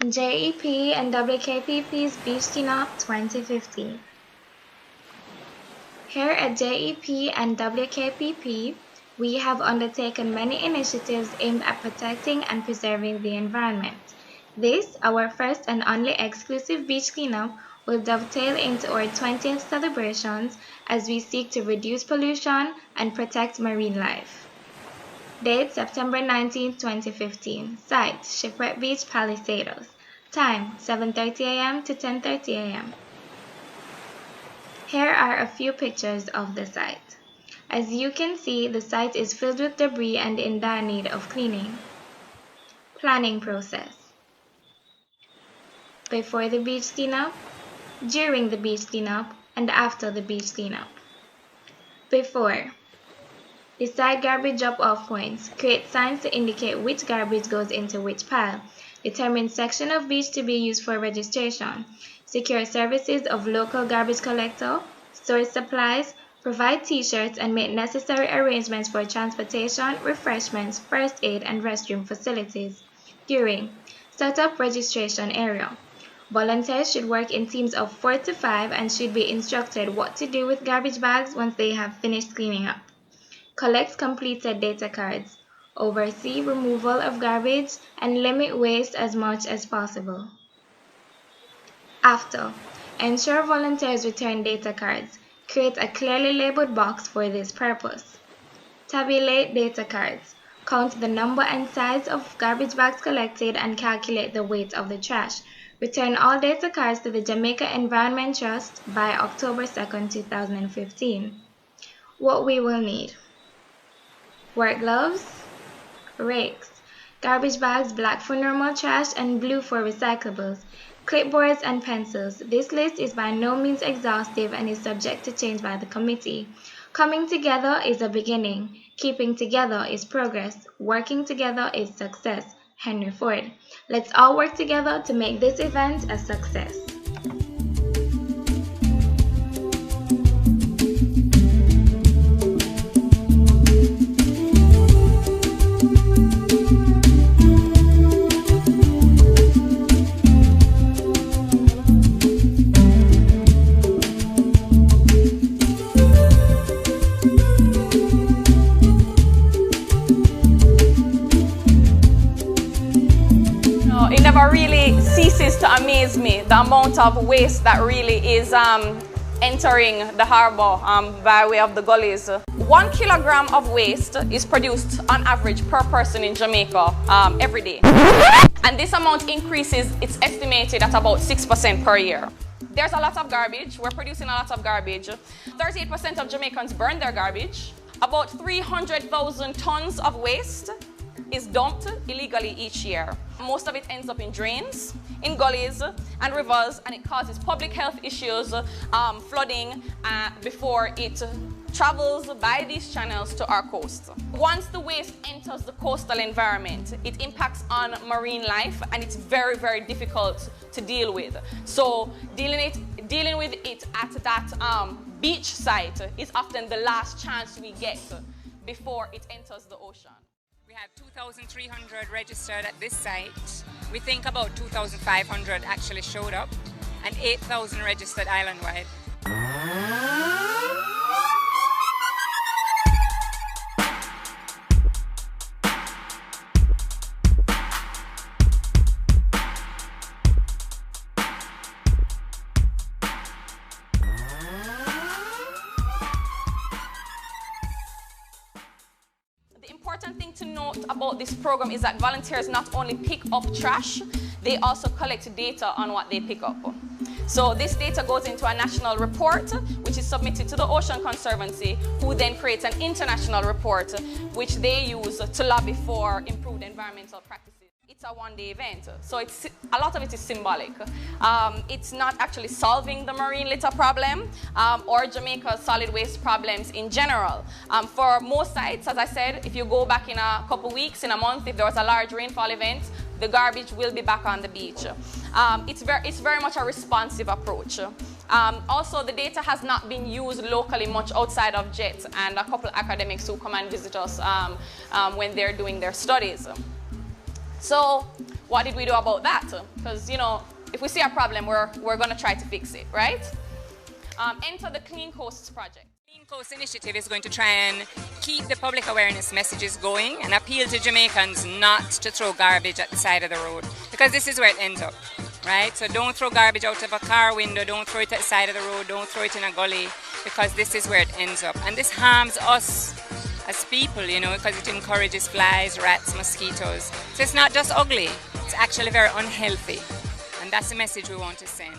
JEP and WKPP's Beach Cleanup 2015. Here at JEP and WKPP, we have undertaken many initiatives aimed at protecting and preserving the environment. This, our first and only exclusive beach cleanup, will dovetail into our 20th celebrations as we seek to reduce pollution and protect marine life. Date September 19, 2015. Site Shipwreck Beach, Palisados. Time 7:30 a.m. to 10:30 a.m. Here are a few pictures of the site. As you can see, the site is filled with debris and in dire need of cleaning. Planning process. Before the beach cleanup, during the beach cleanup, and after the beach cleanup. Before. Decide garbage drop-off points. Create signs to indicate which garbage goes into which pile. Determine section of beach to be used for registration. Secure services of local garbage collector. Source supplies. Provide t-shirts and make necessary arrangements for transportation, refreshments, first aid, and restroom facilities. During. Set up registration area. Volunteers should work in teams of 4 to 5 and should be instructed what to do with garbage bags once they have finished cleaning up. Collect completed data cards. Oversee removal of garbage and limit waste as much as possible. After, ensure volunteers return data cards. Create a clearly labeled box for this purpose. Tabulate data cards. Count the number and size of garbage bags collected and calculate the weight of the trash. Return all data cards to the Jamaica Environment Trust by October 2, 2015. What we will need: work gloves, rakes, garbage bags black for normal trash and blue for recyclables, clipboards and pencils. This list is by no means exhaustive and is subject to change by the committee. Coming together is a beginning. Keeping together is progress. Working together is success. Henry Ford. Let's all work together to make this event a success. It never really ceases to amaze me, the amount of waste that really is entering the harbor by way of the gullies. 1 kilogram of waste is produced on average per person in Jamaica every day. And this amount increases, it's estimated at about 6% per year. There's a lot of garbage. We're producing a lot of garbage. 38% of Jamaicans burn their garbage. About 300,000 tons of waste is dumped illegally each year. Most of it ends up in drains, in gullies and rivers, and it causes public health issues, flooding, before it travels by these channels to our coast. Once the waste enters the coastal environment, it impacts on marine life, and it's very, very difficult to deal with. So dealing with it at that beach site is often the last chance we get before it enters the ocean. We have 2,300 registered at this site. We think about 2,500 actually showed up and 8,000 registered island-wide. The important thing to note about this program is that volunteers not only pick up trash, they also collect data on what they pick up. So this data goes into a national report, which is submitted to the Ocean Conservancy, who then creates an international report, which they use to lobby for improved environmental practices. It's a one-day event, so a lot of it is symbolic. It's not actually solving the marine litter problem or Jamaica's solid waste problems in general. For most sites, as I said, if you go back in a couple weeks, in a month, if there was a large rainfall event, the garbage will be back on the beach. It's very much a responsive approach. Also, the data has not been used locally much outside of JET and a couple academics who come and visit us when they're doing their studies. So what did we do about that? Because, you know, if we see a problem, we're going to try to fix it, right? Enter the Clean Coasts project. Clean Coast Initiative is going to try and keep the public awareness messages going and appeal to Jamaicans not to throw garbage at the side of the road, because this is where it ends up, right? So don't throw garbage out of a car window, don't throw it at the side of the road, don't throw it in a gully, because this is where it ends up. And this harms us as people, you know, because it encourages flies, rats, mosquitoes. So it's not just ugly, it's actually very unhealthy. And that's the message we want to send.